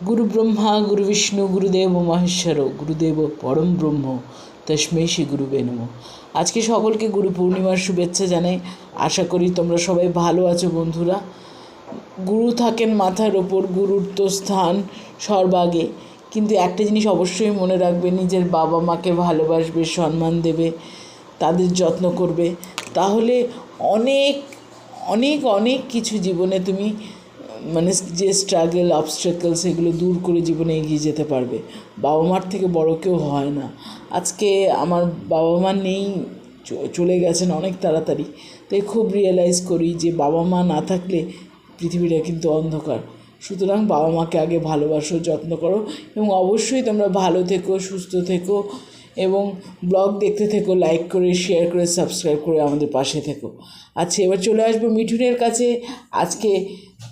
गुरु ब्रह्मा गुरु विष्णु गुरुदेव महेश्वर गुरुदेव परम ब्रह्म तस्मै श्री गुरुवे नमः। आज के सकलके गुरु पूर्णिमार शुभेच्छा जानाई। आशा करी तोमरा सबाई भालो आछो बंधुरा। गुरु थाकेन माथार ओपर, गुरुर तो स्थान सर्वागे, किन्तु एकटा जिनिस अवश्यई मने राखबे, निजेर बाबा माके भालोबासबे, सम्मान देबे, तादेर যত্ন करबे, ताहले अनेक अनेक अनेक किछु जीवने तुमी মানে যে স্ট্রাগল অবস্ট্রাগল সেগুলো দূর করে জীবনে এগিয়ে যেতে পারবে। বাবা মার থেকে বড় কেউ হয় না। আজকে আমার বাবা মা নেই, চলে গেছেন অনেক তাড়াতাড়ি, তাই খুব রিয়েলাইজ করি যে বাবা মা না থাকলে পৃথিবীটা কিন্তু অন্ধকার। সুতরাং বাবা মাকে আগে ভালোবাসো, যত্ন করো এবং অবশ্যই তোমরা ভালো থেকো, সুস্থ থেকো এবং ব্লগ দেখতে থেকো, লাইক করে শেয়ার করে সাবস্ক্রাইব করে আমাদের পাশে থেকো। আচ্ছা, এবার চলে আসবো মিঠুনের কাছে। আজকে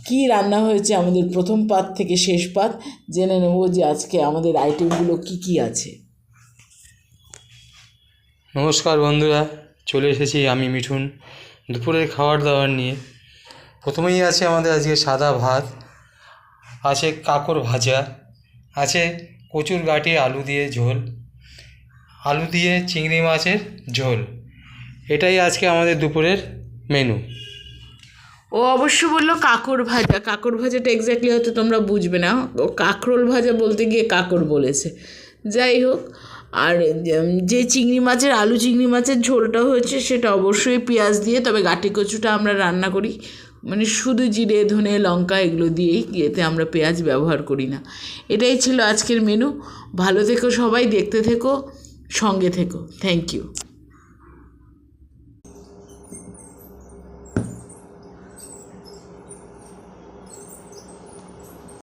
কি রান্না হয়েছে আমাদের প্রথম পাত থেকে শেষ পাত জেনে নেব যে আজকে আমাদের আইটেমগুলো কি কি আছে। নমস্কার বন্ধুরা, চলে এসেছি আমি মিঠুন দুপুরের খাবার দাবার নিয়ে। প্রথমেই আছে আমাদের আজকে সাদা ভাত, আছে কাঁকড় ভাজা, আছে কচুর গাঁটি আলু দিয়ে ঝোল, আলু দিয়ে চিংড়ি মাছের ঝোল। এটাই আজকে আমাদের দুপুরের মেনু। ও অবশ্য বললো কাঁকড় ভাজা। কাঁকড় ভাজাটা এক্স্যাক্টলি হয়তো তোমরা বুঝবে না, ও কাঁকরোল ভাজা বলতে গিয়ে কাঁকড় বলেছে। যাই হোক, আর যে চিংড়ি মাছের আলু চিংড়ি মাছের ঝোলটা হয়েছে সেটা অবশ্যই পেঁয়াজ দিয়ে, তবে গাঁটি কচুটা আমরা রান্না করি মানে শুধু জিরে ধনে লঙ্কা এগুলো দিয়েই, এতে আমরা পেঁয়াজ ব্যবহার করি না। এটাই ছিল আজকের মেনু। ভালো থেকো সবাই, দেখতে থেকো, সঙ্গে থেকো। Thank you.